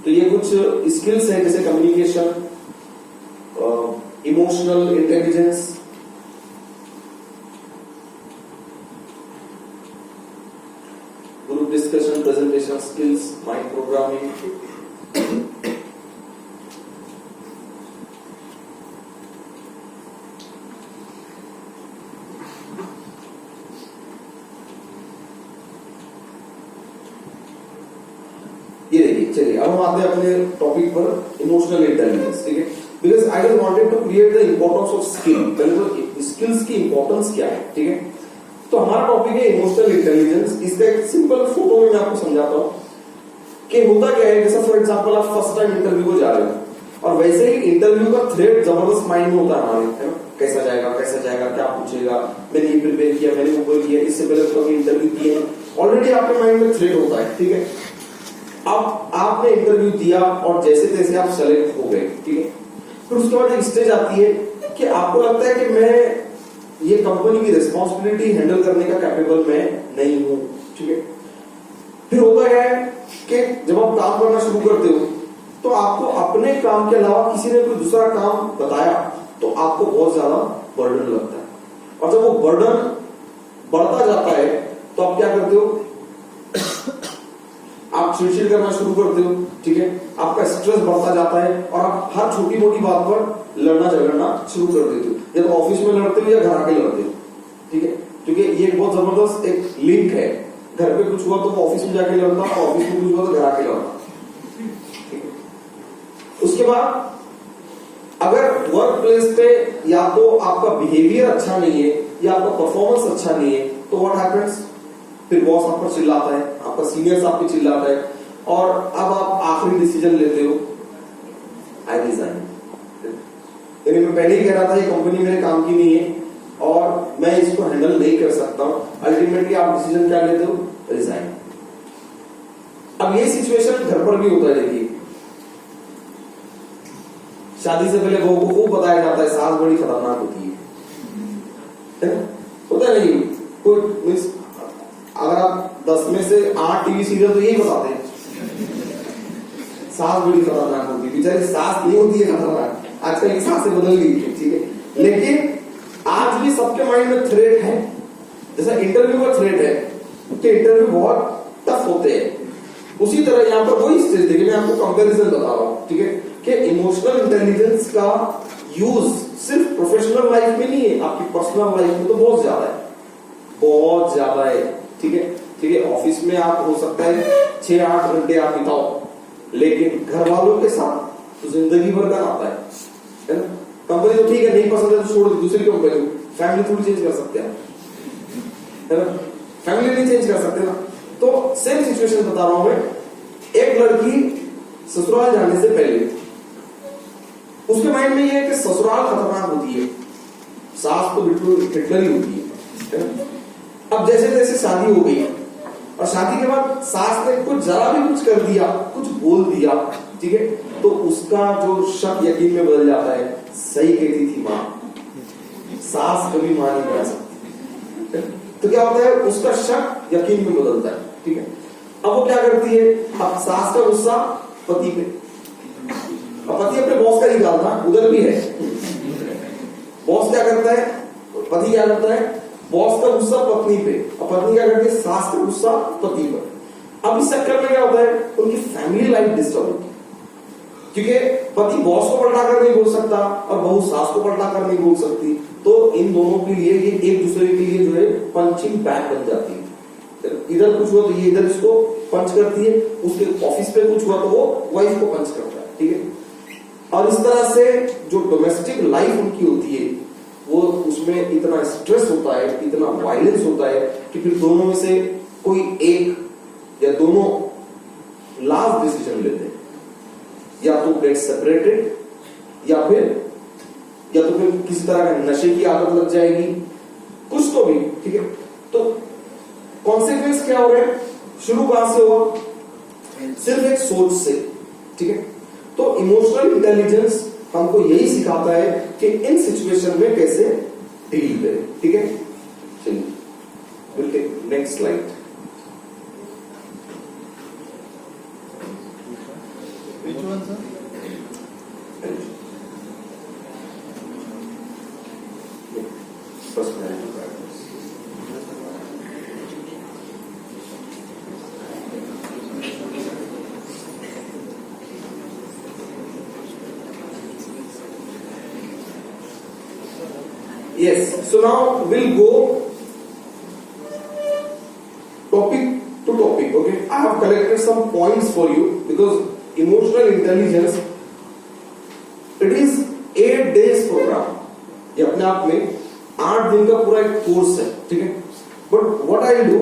तो ये कुछ स्किल्स है, जैसे communication, emotional intelligence, group discussion, presentation skills, mind programming, ये देखिए। चलिए अब हम आते हैं अपने टॉपिक पर, इमोशनल इंटेलिजेंस। ठीक है, because I just wanted to create the importance of skill. पहले तो स्किल्स की इंपॉर्टेंस क्या है। ठीक है, तो हमारा टॉपिक है इमोशनल इंटेलिजेंस। इसका एक सिंपल फोटो में मैं आपको समझाता हूं कि होता क्या है। जैसे फॉर एग्जांपल आप फर्स्ट टाइम इंटरव्यू को जा रहे हो और वैसे ही इंटरव्यू का थ्रेड जबरदस्त माइंड में होता है हमारे, है ना, कैसा जाएगा, क्या पूछेगा, मैंने ये प्रिपेयर किया, मैंने वो किया, इससे पहले तो कभी इंटरव्यू किए, ऑलरेडी आपके माइंड में थ्रेड होता है। ठीक है, अब आपने इंटरव्यू दिया और जैसे तैसे आप सेलेक्ट हो गए। ठीक है, फिर उसके बाद एक स्टेज आती है कि आपको लगता है कि मैं ये कंपनी की रिस्पॉन्सिबिलिटी हैंडल करने का कैपेबल मैं नहीं हूं। ठीक है, फिर होता है कि जब आप काम करना शुरू करते हो तो आपको अपने काम के अलावा किसी ने कोई दूसरा काम बताया तो आपको बहुत ज्यादा बर्डन लगता है, और जब वो बर्डन बढ़ता जाता है तो आप क्या करते हो, आप चिड़चिड़ करना शुरू करते हो। ठीक है, आपका स्ट्रेस बढ़ता जाता है और आप हर छोटी मोटी बात पर लड़ना झगड़ना शुरू कर देते हो, या तो ऑफिस में लड़ते हो या घर आके लड़ते हो। ठीक है, क्योंकि ये एक बहुत जबरदस्त एक लिंक है, घर पे कुछ हुआ तो ऑफिस में जाके लड़ता, ऑफिस में कुछ हुआ तो घर आके लड़ता। उसके बाद अगर वर्क प्लेस पे या तो आपका बिहेवियर अच्छा नहीं है या आपका परफॉर्मेंस अच्छा नहीं है तो व्हाट हैपेंस, फिर बॉस आप पर चिल्लाता है, आपका सीनियर्स आप पे चिल्लाता है, और अब आप आखिरी डिसीजन लेते हो, आई रिजाइन। यानी मैं पहले ही कह रहा था ये कंपनी मेरे काम की नहीं है और मैं इसको हैंडल नहीं कर सकता हूं। अल्टीमेटली आप डिसीजन क्या लेते हो, रिजाइन। अब ये सिचुएशन घर पर भी होता है। देखिए, शादी से पहले बहू को खूब बताया जाता है सास बड़ी खतरनाक होती है, होता नहीं कोई। अगर आप 10 में से 8 टीवी सीरियल तो यही बताते हैं, सास बड़ी खतरनाक होती है। बेचारी सास नहीं होती है खतरनाक, आजकल की सासें बदल गई है। ठीक है, लेकिन आज भी सबके माइंड में थ्रेट है। जैसा इंटरव्यू का थ्रेट है कि इंटरव्यू बहुत टफ होते हैं, उसी तरह यहाँ पर वही स्टेज देखिए, मैं आपको कंपैरिजन बता रहा हूँ। ठीक है, कि इमोशनल इंटेलिजेंस का यूज सिर्फ प्रोफेशनल लाइफ में नहीं है, आपकी पर्सनल लाइफ में तो बहुत ज्यादा है, बहुत ज्यादा है। ठीक है, ठीक है, ऑफिस में आप हो सकता है 6-8 घंटे आप बिताओ, लेकिन घर वालों के साथ तो जिंदगी भर का आता है ना। कंपनी तो ठीक है, नहीं पसंद है तो छोड़ दी, दूसरी कंपनी। फैमिली थोड़ी चेंज कर सकते हैं, है ना, फैमिली नहीं चेंज कर सकते ना। तो सेम सिचुएशन बता रहा हूं मैं। एक लड़की ससुराल जाने से पहले उसके माइंड में ये है कि ससुराल खतरनाक होती है, सास तो बिल्कुल हिटलर ही होती है ना। अब जैसे जैसे शादी हो गई और शादी के बाद सास ने कुछ जरा भी कुछ कर दिया, कुछ बोल दिया, ठीक है, तो उसका जो शक यकीन में बदल जाता है। सही कहती थी माँ, सास कभी मां नहीं बना सकती। तो क्या होता है, उसका शक यकीन में बदलता है। ठीक है, अब वो क्या करती है, अब सास का गुस्सा पति पे, अब पति अपने बॉस का ही निकालता, उधर भी है। बॉस क्या करता है, पति क्या करता है, बॉस का गुस्सा पत्नी पे, और पत्नी क्या करती है, सास का गुस्सा पति पर। अब इस चक्कर में क्या होता है, उनकी फैमिली लाइफ डिस्टर्ब होती है, क्योंकि पति बॉस को पलटा कर नहीं बोल सकता और बहू सास को पलटा कर नहीं बोल सकती। तो इन दोनों के लिए ये एक दूसरे के लिए जो है पंचिंग बैग बन जाती है। इधर कुछ हुआ तो ये इधर इसको पंच करती है, उसके ऑफिस पे कुछ हुआ तो वो वाइफ को पंच करता है। ठीक है, और इस तरह से जो डोमेस्टिक लाइफ उनकी होती है वो, उसमें इतना स्ट्रेस होता है, इतना वायलेंस होता है कि फिर दोनों में से कोई एक या दोनों लास्ट डिसीजन लेते हैं, या तो गेट सेपरेटेड या फिर किसी तरह का नशे की आदत लग जाएगी, कुछ तो भी। ठीक है, तो कॉन्सिक्वेंस क्या हो रहा है, शुरू कहां से हुआ, सिर्फ एक सोच से। ठीक है, तो इमोशनल इंटेलिजेंस हमको यही सिखाता है कि इन सिचुएशन में कैसे डील करें। ठीक है, चलिए will take next slide. Which one, sir? Personality factors. Yes, so now we'll go topic to topic. Okay, I have collected some points for you because emotional intelligence, it is 8 days program. ये अपने आप में 8 दिन का पूरा एक course है, ठीक है? But what I'll do,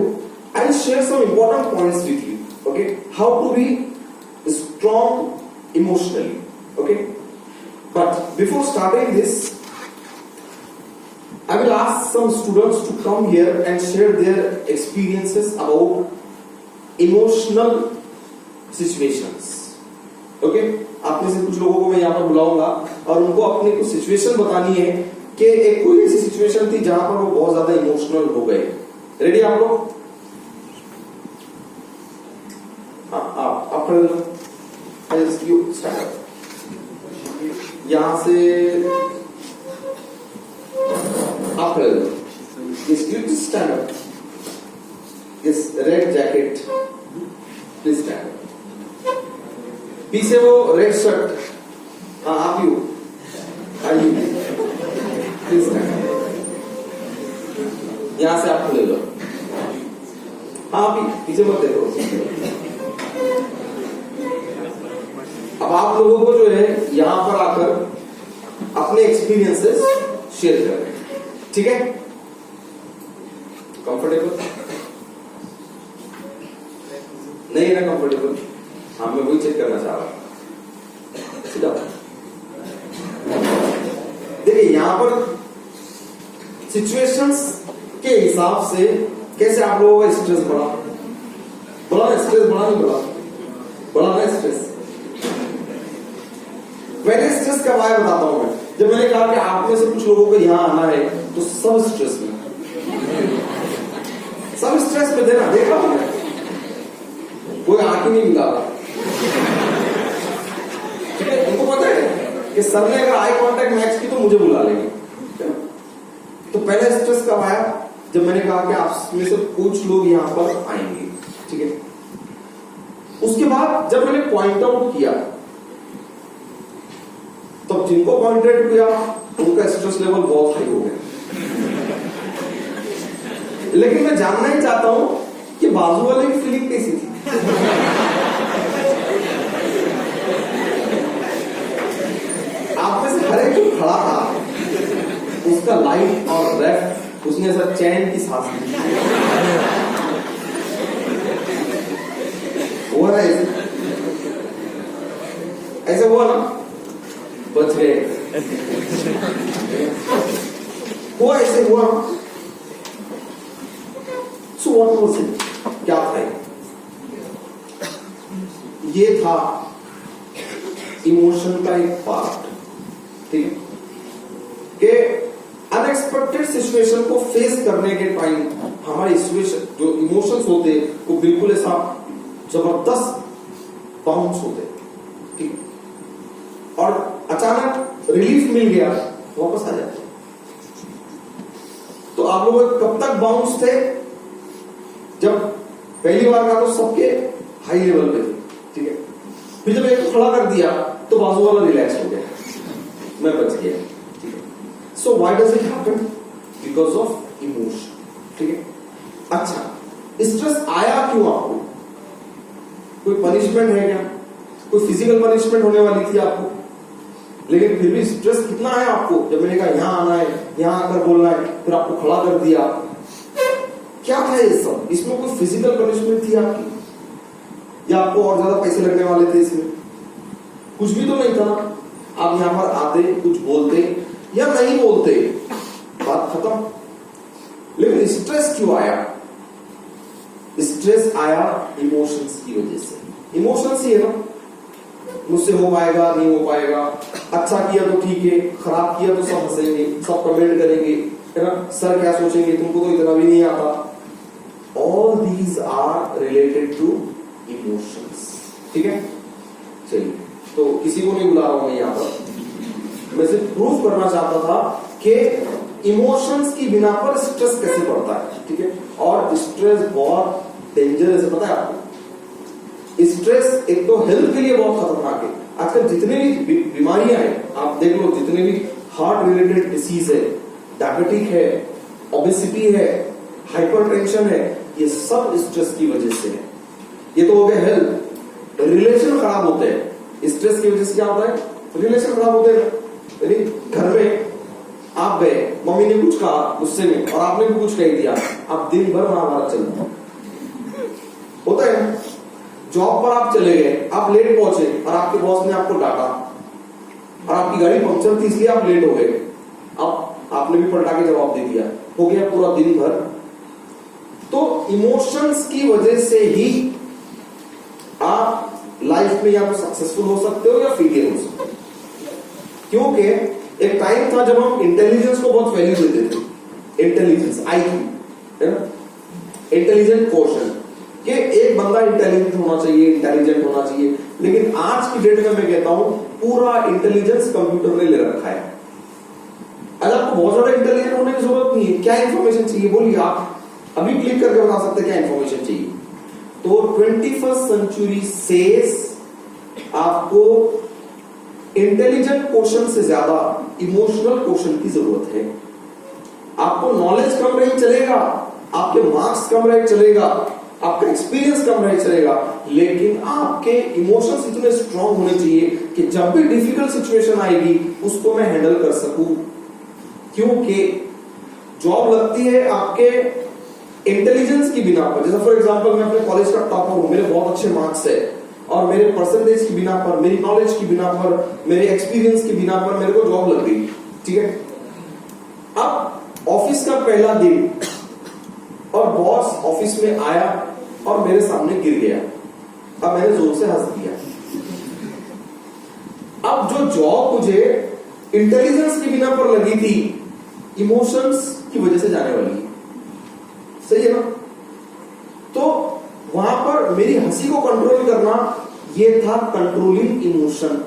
I'll share some important points with you. Okay, how to be strong emotionally. Okay, but before starting this, I will ask some students to come here and share their experiences about emotional situations. Okay? आप में से कुछ लोगों को मैं यहाँ पर बुलाऊंगा और उनको अपनी कुछ सिचुएशन बतानी है कि एक कोई ऐसी सिचुएशन थी जहां पर वो बहुत ज्यादा इमोशनल हो गए. रेडी आप लोग? आप खड़े हो. You start. यहां से आप खड़े हो. Yes, you just stand up. Yes, red jacket. Please stand up. पीछे वो रेड शर्ट. हाँ आप यू. आइए. Please stand up. यहाँ से आप खड़े हो. हाँ पीछे मत देखो. अब आप लोगों को जो है यहाँ पर आकर अपने एक्सपीरियंसेस शेयर कर रहे हैं. ठीक है? कंफर्टेबल नहीं है ना? कंफर्टेबल. हाँ मैं वही चेक करना चाह रहा हूं. सीधा देखिए यहां पर सिचुएशंस के हिसाब से कैसे आप लोगों का स्ट्रेस बढ़ा. बढ़ा ना स्ट्रेस? बढ़ा नहीं बढ़ा? बढ़ा ना स्ट्रेस? पहले स्ट्रेस कब आया बताता हूं मैं. जब मैंने कहा कि आप में से कुछ लोगों को यहां आना है तो सब स्ट्रेस में, सब स्ट्रेस में देना. देखा हमने कोई आंख ही नहीं मिला. ठीक है? उनको पता है कि सर ने अगर आई कांटेक्ट मैच की तो मुझे बुला लेंगे. तो पहला स्ट्रेस कब आया? जब मैंने कहा कि आप में से कुछ लोग यहां पर आएंगे. ठीक है? उसके बाद जब मैंने पॉइंट आउट किया तब जिनको पॉइंट आउट किया उनका स्ट्रेस लेवल बहुत हाई हो गया. लेकिन मैं जानना ही चाहता हूं कि बाजू वाले की फीलिंग कैसी थी. आप में से हर एक जो खड़ा था उसका लाइट और लेफ्ट उसने ऐसा चैन की सांस ली. हुआ ना ऐसे हुआ ना? बच गए. हुआ ऐसे हुआ. So what was it? क्या था ये? था इमोशन का एक पार्ट. ठीक है? कि अनएक्सपेक्टेड सिचुएशन को फेस करने के टाइम हमारे सिचुएशन जो इमोशंस होते वो बिल्कुल ऐसा जबरदस्त बाउंस होते. ठीक? और अचानक रिलीफ मिल गया वापस आ जाते. तो आप लोग कब तक बाउंस थे? जब पहली बार का तो सबके हाई लेवल पे थे. ठीक है? फिर जब एक खड़ा कर दिया तो बाजू वाला रिलैक्स हो गया. मैं बच गया. ठीक है? So why does it happen? Because of emotion. ठीक है? अच्छा, स्ट्रेस आया क्यों आपको? कोई पनिशमेंट है क्या? कोई फिजिकल पनिशमेंट होने वाली थी आपको? लेकिन फिर भी स्ट्रेस कितना है आपको? जब मैंने कहा यहां आना है, यहां आकर बोलना है, फिर आपको खड़ा कर दिया. क्या था ये सब? इसमें कोई फिजिकल पनिशमेंट थी आपकी या आपको और ज्यादा पैसे लगने वाले थे इसमें? कुछ भी तो नहीं था. आप यहां पर आते, कुछ बोलते या नहीं बोलते, बात खत्म. लेकिन स्ट्रेस क्यों आया? स्ट्रेस आया इमोशंस की वजह से. इमोशंस ही है ना, मुझसे हो पाएगा नहीं हो पाएगा, अच्छा किया तो ठीक है, खराब किया तो सब हंसेंगे, सब कमेंट करेंगे, है ना, सर क्या सोचेंगे, तुमको तो इतना भी नहीं आता. All these are related to emotions. ठीक है? चलिए किसी को नहीं बुला रहा हूं मैं यहाँ पर, मैं सिर्फ प्रूव करना चाहता था कि इमोशंस की बिना पर स्ट्रेस कैसे पड़ता है, ठीक है। और स्ट्रेस बहुत डेंजरस है, पता है आपको। स्ट्रेस एक तो हेल्थ के लिए बहुत खतरनाक है। आजकल जितने भी बीमारियां हैं आप देख लो, जितने भी हार्ट रिलेटेड डिसीज है, डायबिटिक है, ओबेसिटी है, हाइपरटेंशन है, ये सब स्ट्रेस की वजह से है। ये तो हो गया हेल्थ। रिलेशन खराब होते हैं स्ट्रेस की वजह से। क्या होता है? रिलेशन खराब होते हैं। यानी घर में आप गए, मम्मी ने कुछ कहा गुस्से में और आपने भी कुछ कह दिया, आप दिन भर महाभारत चलता होता है। जॉब पर आप चले गए, आप लेट पहुंचे और आपके बॉस ने आपको डांटा और आपकी गाड़ी पंक्चर थी इसलिए आप लेट हो गए। अब आपने भी पलटा के जवाब दे दिया, हो गया पूरा दिन भर। तो इमोशंस की वजह से ही आप लाइफ में या तो सक्सेसफुल हो सकते हो या फेलियर हो सकते हो। क्योंकि एक टाइम था जब हम इंटेलिजेंस को बहुत वैल्यू देते थे। इंटेलिजेंस, IQ, है ना, इंटेलिजेंट क्वेश्चन, कि एक बंदा इंटेलिजेंट होना चाहिए, इंटेलिजेंट होना चाहिए। लेकिन आज की डेट में मैं कहता हूं पूरा इंटेलिजेंस कंप्यूटर ने ले रखा है। आज आपको बहुत ज्यादा इंटेलिजेंट होने की जरूरत नहीं है। क्या इंफॉर्मेशन चाहिए बोलिए, आप अभी क्लिक करके बता सकते हैं क्या इंफॉर्मेशन चाहिए। तो 21st सेंचुरी सेज आपको इंटेलिजेंट क्वेश्चन से ज्यादा इमोशनल क्वेश्चन की जरूरत है। आपको नॉलेज कम रही चलेगा, आपके मार्क्स कम रहे चलेगा, आपका एक्सपीरियंस कम रहे चलेगा, लेकिन आपके इमोशंस इतने स्ट्रांग होने चाहिए कि जब भी डिफिकल्ट सिचुएशन आएगी उसको मैं हैंडल कर सकूं। क्योंकि जॉब लगती है आपके इंटेलिजेंस की बिना पर। जैसे फॉर एग्जांपल मैं अपने कॉलेज का टॉपर हूं, मेरे बहुत अच्छे मार्क्स है और मेरे परसेंटेज की बिना पर, मेरी नॉलेज की बिना पर, मेरे एक्सपीरियंस की बिना पर मेरे को जॉब लग गई, ठीक है। अब ऑफिस का पहला दिन और बॉस ऑफिस में आया और मेरे सामने गिर गया। अब मैंने जोर से हंस दिया। अब जो जॉब मुझे इंटेलिजेंस की बिना पर लगी थी, इमोशंस की वजह से जाने वाली है। सही है ना? तो वहां पर मेरी हंसी को कंट्रोल करना ये था कंट्रोलिंग इमोशन।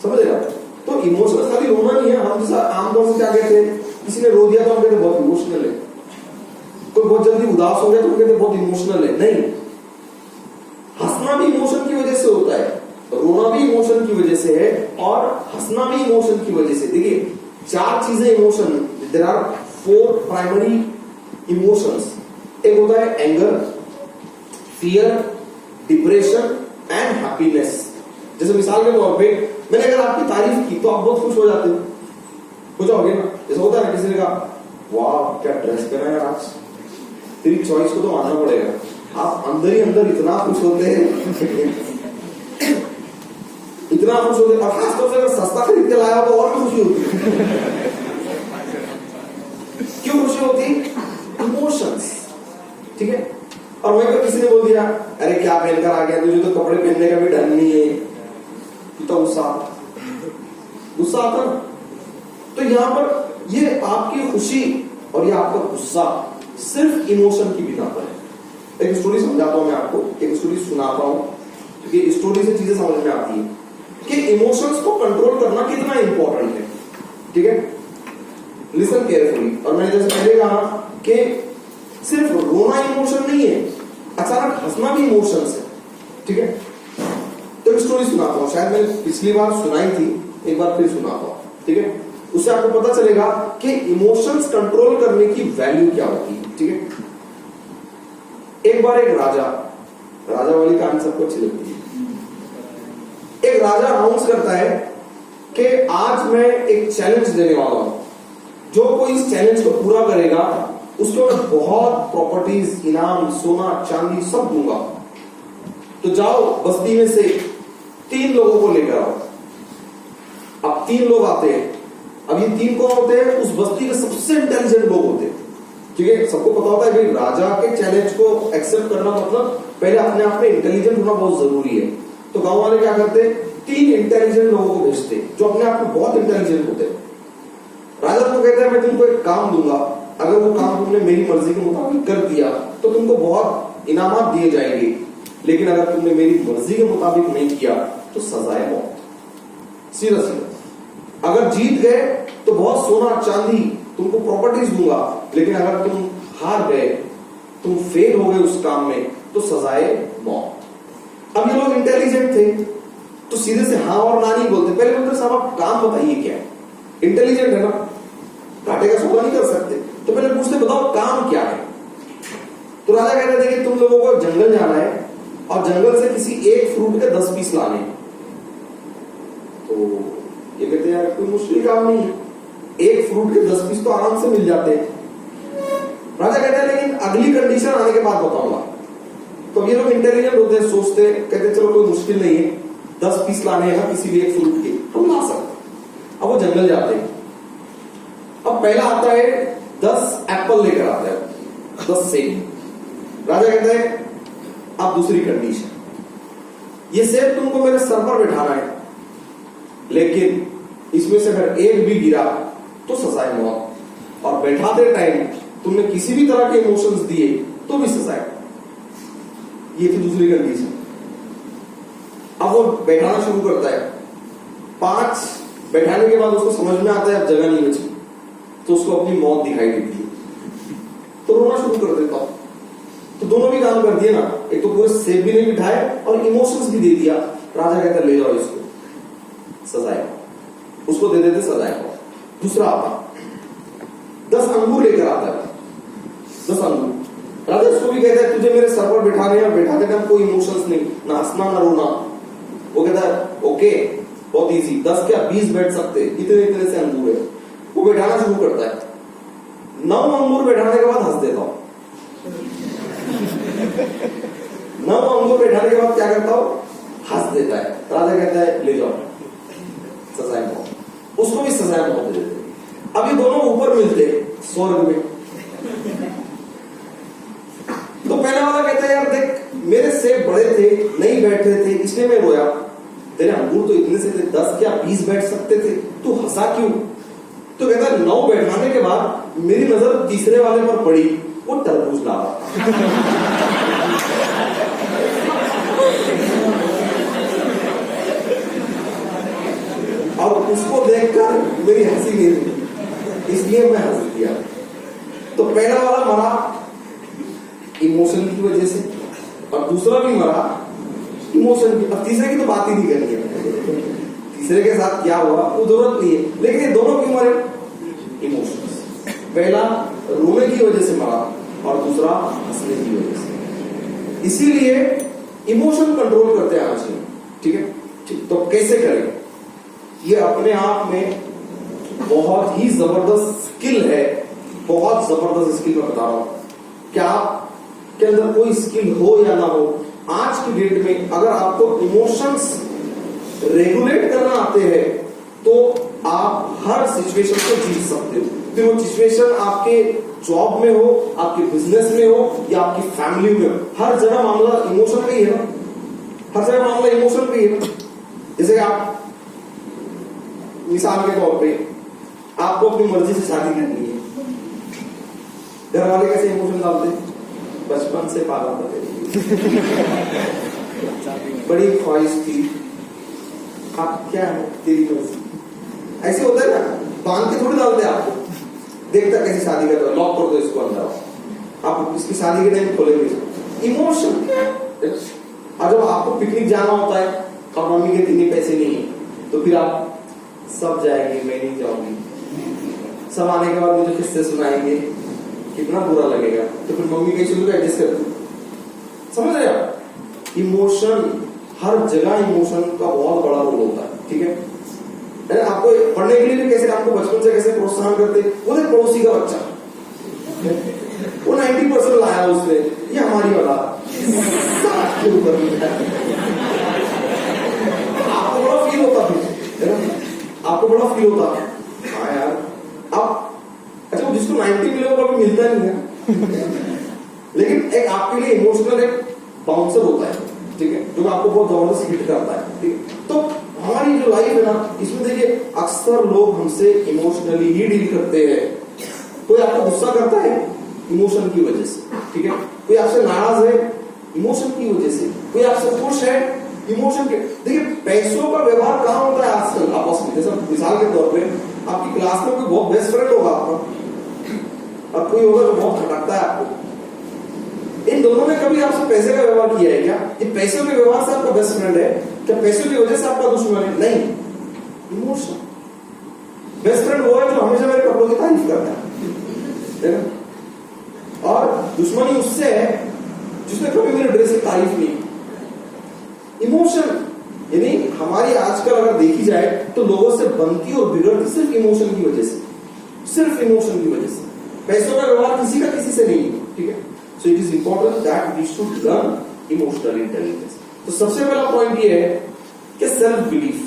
समझ रहे आप? तो इमोशन खाली रोना नहीं है। हम जैसा आमतौर से क्या कहते हैं, किसी ने रो दिया तो हम कहते बहुत इमोशनल है, कोई बहुत जल्दी उदास हो गया तो हम कहते बहुत इमोशनल है। नहीं, हंसना भी इमोशन की वजह से होता है, रोना भी इमोशन की वजह से है और हंसना भी इमोशन की वजह से। देखिए 4 चीजें emotion, there are 4 primary emotions. एक होता है anger, fear, depression and happiness. जैसे मिसाल के तौर पे मैंने अगर आपकी तारीफ की तो आप बहुत खुश हो जाते हो जाओगे ना। जैसे होता है ना, किसी ने कहा वाह क्या ड्रेस पहना है आज, तेरी चॉइस को तो मानना पड़ेगा। आप अंदर ही अंदर इतना खुश होते हैं इतना खुश होते हैं। और खासतौर से अगर सस्ता खरीद के लाया हो तो और भी खुशी होती है। क्यों खुशी होती? इमोशंस, ठीक है। और वहीं पर किसी ने बोल दिया अरे क्या पहनकर आ गया, तुझे तो कपड़े पहनने का भी ढंग नहीं है, तो गुस्सा आता ना। तो यहां पर ये आपकी खुशी और ये आपका गुस्सा सिर्फ इमोशन की बिना पर है। एक स्टोरी समझाता हूं मैं आपको, एक स्टोरी सुनाता हूं, क्योंकि स्टोरी से चीजें समझ में आती है कि इमोशंस को कंट्रोल करना कितना इंपॉर्टेंट है, ठीक है। Listen carefully. और मैंने जैसे पहले कहा कि सिर्फ रोना इमोशन नहीं है, अचानक हंसना भी इमोशंस है, ठीक है। तो एक स्टोरी सुनाता हूं, शायद मैंने पिछली बार सुनाई थी, एक बार फिर सुनाता हूं, ठीक है। उससे आपको पता चलेगा कि इमोशंस कंट्रोल करने की वैल्यू क्या होती है, ठीक है। एक बार एक राजा वाली कहानी सबको अच्छी लगती है। एक राजा अनाउंस करता है कि आज मैं एक चैलेंज देने वाला हूं, जो कोई इस चैलेंज को पूरा करेगा उसको मैं बहुत प्रॉपर्टीज, इनाम, सोना चांदी सब दूंगा। तो जाओ बस्ती में से 3 लोगों को लेकर आओ। अब 3 लोग आते हैं। अब ये 3 कौन होते हैं? उस बस्ती के सबसे इंटेलिजेंट लोग होते हैं, ठीक है। सबको पता होता है कि राजा के चैलेंज को एक्सेप्ट करना मतलब पहले अपने आप में इंटेलिजेंट होना बहुत जरूरी है। तो गांव वाले क्या करते हैं, 3 इंटेलिजेंट लोगों को भेजते जो अपने आप में बहुत इंटेलिजेंट होते हैं। राजा को कहता है मैं तुमको एक काम दूंगा, अगर वो काम तुमने मेरी मर्जी के मुताबिक कर दिया तो तुमको बहुत इनामात दिए जाएंगे, लेकिन अगर तुमने मेरी मर्जी के मुताबिक नहीं किया तो सजा है मौत। सीधा सीधा। अगर जीत गए तो बहुत सोना चांदी तुमको प्रॉपर्टीज दूंगा, लेकिन अगर तुम हार गए, तुम फेल हो गए उस काम में, तो सजाए मौत। अब ये लोग इंटेलिजेंट थे तो सीधे से हाँ और ना नहीं बोलते, पहले बोलते साहब आप काम बताइए क्या है। इंटेलिजेंट है ना, घाटे का सौदा नहीं कर सकते, तो पहले पूछते बताओ काम क्या है। तो राजा कहते थे कि तुम लोगों को जंगल जाना है और जंगल से किसी एक फ्रूट के 10 पीस लाने। तो ये कहते यार कोई मुश्किल काम नहीं है, एक फ्रूट के 10 पीस तो आराम से मिल जाते हैं। राजा कहते हैं लेकिन अगली कंडीशन आने के बाद बताऊंगा। तो ये लोग इंटेलिजेंट होते हैं, सोचते कहते चलो कोई मुश्किल नहीं है, 10 पीस लाने हैं किसी भी एक फ्रूट के, हम ला सकते। अब वो जंगल जाते हैं। अब पहला आता है 10 एप्पल लेकर आता है, 10 सेब। राजा कहता है अब दूसरी कंडीशन, ये सेब तुमको मेरे सर पर बैठाना है, लेकिन इसमें से अगर एक भी गिरा तो सजाए मौत, और बैठाते टाइम तुमने किसी भी तरह के इमोशंस दिए तो भी सजाए। ये थी दूसरी कंडीशन। अब वो बैठाना शुरू करता है। 5 बैठाने के बाद उसको समझ में आता है अब जगह नहीं बची, तो उसको अपनी मौत दिखाई देती है, तो रोना शुरू कर देता हूं। तो दोनों भी काम कर दिए ना, एक तो पूरे सेब भी नहीं बिठाए और इमोशंस भी दे दिया। राजा कहता ले जाओ इसको, सजाए, उसको दे देते सजाए। दूसरा आता 10 अंगूर लेकर आता है, 10 अंगूर। राजा इसको भी कहता है तुझे मेरे सर पर बिठाने हैं, बैठाते टाइम कोई इमोशंस नहीं, ना हंसना ना रोना। वो कहता है ओके बहुत इजी, 10 क्या 20 बैठ सकते, इतने इतने से अंगूर है। वो बैठाना शुरू करता है। 9 अंगूर बैठाने के बाद हंस देता हूं। 9 अंगूर बैठाने के बाद क्या करता हूं, हंस देता है। राजा कहता है ले जाओ सजाए मौत, उसको भी सजाए मौत दे देते। अब ये दोनों ऊपर मिलते स्वर्ग में। तो पहला वाला कहता है यार देख मेरे सेब बड़े थे, नहीं बैठ रहे थे, इसलिए मैं रोया। तेरे अंगूर तो इतने से थे, 10 क्या 20 बैठ सकते थे, तू हंसा क्यों? तो कहता है 9 बैठाने के बाद मेरी नजर तीसरे वाले पर पड़ी, वो तरबूज ला रहा था। और उसको देखकर मेरी हंसी नहीं हुई, इसलिए मैं हंस दिया। तो पहला वाला मरा इमोशन की वजह से, और दूसरा भी मरा इमोशन की। अब तीसरे की तो बात ही नहीं करनी है, तीसरे के साथ क्या हुआ वो जरूरत नहीं है, लेकिन ये दोनों क्यों मरे? इमोशंस। पहला रोने की वजह से मरा और दूसरा हंसने की वजह से। इसीलिए इमोशन कंट्रोल करते आना चाहिए। ठीक है, ठीक। तो कैसे करें? ये अपने आप में बहुत ही जबरदस्त स्किल है, बहुत जबरदस्त स्किल मैं बता रहा हूं। क्या आपके अंदर कोई स्किल हो या ना हो, आज की डेट में अगर आपको इमोशंस रेगुलेट करना आते हैं तो आप हर सिचुएशन को जीत सकते हो। फिर वो सिचुएशन आपके जॉब में हो, आपके बिजनेस में हो या आपकी फैमिली में हो, हर जगह मामला इमोशन का ही है ना, हर जगह मामला इमोशन का ही है ना। जैसे आप मिसाल के तौर पे आपको अपनी मर्जी से शादी करनी है, घर वाले कैसे इमोशन डालते हैं? बचपन से पाला था, बड़ी ख्वाहिश थी, आप क्या है तेरी मर्जी, ऐसे होता है ना, बांध के थोड़ी डालते आपको, देखता कैसे शादी कर रहे हो, लॉक कर दो इसको अंदर, आप इसकी शादी के टाइम खोलेंगे। इमोशन। और जब आपको पिकनिक जाना होता है और मम्मी के इतने पैसे नहीं है, तो फिर आप सब जाएंगे, मैं नहीं जाऊंगी, सब आने के बाद मुझे किस्से सुनाएंगे, कितना बुरा लगेगा, तो फिर मम्मी कैसे लोग एडजस्ट कर दो। समझ रहे आप? इमोशन, हर जगह इमोशन का बहुत बड़ा रोल होता है। ठीक है, आपको पढ़ने के लिए भी कैसे आपको बचपन से कैसे प्रोत्साहन करते, वो एक पड़ोसी का बच्चा वो 90% लाया उसने, ये हमारी वाला 60 के ऊपर आपको बड़ा फील होता है ना, आपको बड़ा फील होता है हाँ यार। अब अच्छा जिसको 90 मिले वो कभी मिलता नहीं है लेकिन एक आपके लिए इमोशनल एक बाउंसर होता है, ठीक है, जो आपको बहुत जबरदस्त हिट करता है। ठीक है, तो हमारी जो लाइफ है ना, इसमें देखिए अक्सर लोग हमसे इमोशनली ही डील करते हैं। कोई आपको गुस्सा करता है इमोशन की वजह से, ठीक है, कोई आपसे नाराज है इमोशन की वजह से, कोई आपसे खुश है इमोशन के देखिए, पैसों का व्यवहार कहाँ होता है आजकल आपस में? जैसे मिसाल के तौर पे आपकी क्लास में कोई बहुत बेस्ट फ्रेंड होगा आपका, और कोई होगा जो बहुत खटकता है आपको। इन दोनों ने कभी आपसे पैसे का व्यवहार किया है क्या? ये पैसों के व्यवहार से आपका बेस्ट फ्रेंड है क्या? पैसों की वजह से आपका दुश्मन है? नहीं, इमोशन। बेस्ट फ्रेंड वो है जो हमेशा मेरे कपड़ों की तारीफ करता है, और दुश्मनी उससे है जिसने कभी मेरे ड्रेस की तारीफ नहीं। इमोशन यानी हमारी आजकल अगर देखी जाए तो लोगों से बनती और बिगड़ती सिर्फ इमोशन की वजह से, सिर्फ इमोशन की वजह से। पैसों का व्यवहार किसी का किसी से नहीं है, ठीक है? So it is important that we should learn emotional intelligence. तो सबसे पहला पॉइंट ये है कि सेल्फ बिलीफ।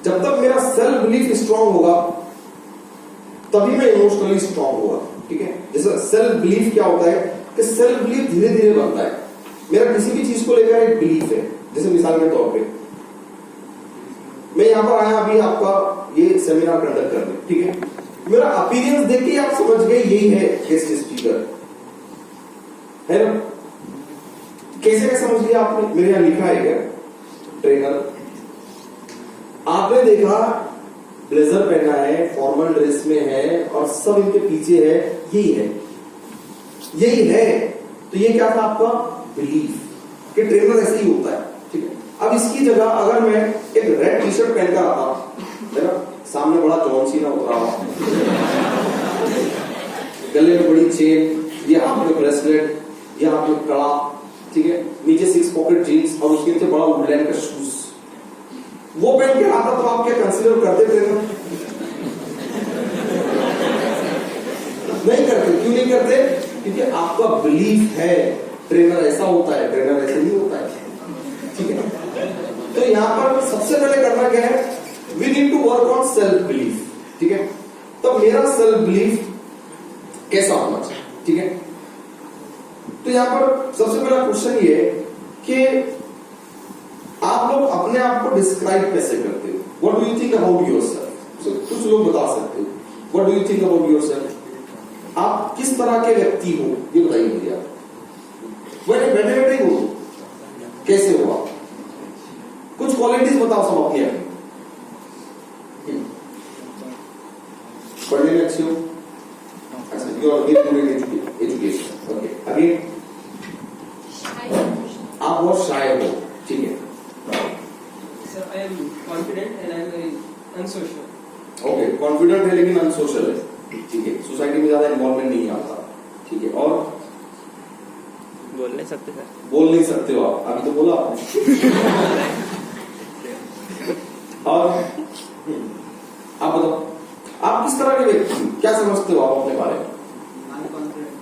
जब तक मेरा सेल्फ बिलीफ स्ट्रांग होगा तभी मैं इमोशनली स्ट्रांग होगा, ठीक है? जैसे सेल्फ बिलीफ क्या होता है कि सेल्फ बिलीफ धीरे धीरे बनता है। मेरा किसी भी चीज को लेकर एक बिलीफ है। जैसे मिसाल के तौर पे मैं यहां पर आया अभी आपका ये सेमिनार कंडक्ट करने, ठीक है? मेरा अपीयरेंस देख के आप समझ गए यही है गेस्ट स्पीकर, है ना? कैसे क्या समझ लिया आपने? मेरे यहां लिखा है क्या ट्रेनर? आपने देखा ब्लेजर पहना है, फॉर्मल ड्रेस में है और सब इनके पीछे है, यही है, यही है। तो ये क्या था आपका बिलीफ कि ट्रेनर ऐसे ही होता है, ठीक है? अब इसकी जगह अगर मैं एक रेड टी शर्ट पहनकर आता, है ना, सामने बड़ा जॉन सीना उतरा हुआ, गले में बड़ी चेन, ये हाथ में ब्रेसलेट, ये हाथ में कड़ा, ठीक है, नीचे 6 पॉकेट जीन्स और उसके नीचे बड़ा वुडलैंड का शूज, वो पहन के आता तो आप क्या कंसीडर करते ट्रेनर? नहीं करते। क्यों नहीं करते? क्योंकि आपका बिलीफ है ट्रेनर ऐसा होता है, ट्रेनर ऐसे नहीं होता है, ठीक है? तो यहां पर सबसे पहले करना क्या है? We need to work on self belief, ठीक है? तो मेरा सेल्फ बिलीफ कैसा होना चाहिए, ठीक है? तो यहां पर सबसे पहला क्वेश्चन ये है कि आप लोग अपने आप को डिस्क्राइब कैसे करते हो? What do you think about yourself? कुछ लोग बता सकते हो, what do you think about yourself? आप किस तरह के व्यक्ति हो ये बताइए मुझे। आप बैठे बैठे ही हो, कैसे हो आप? कुछ क्वालिटीज बताओ सब अपनी अपनी। पढ़ने में अच्छे हो, अच्छा, you are very good education, okay. अभी आप बहुत शाय हो, ठीक है? Sir, I am confident and I am very unsocial. Okay, confident है लेकिन अनसोशल है, ठीक है? सोसाइटी में ज्यादा इन्वॉल्वमेंट नहीं आता, ठीक है? और बोल नहीं सकते सर? बोल नहीं सकते हो आप, अभी तो बोला आपने। और आप बताओ, आप किस तरह के व्यक्ति, क्या समझते हो आप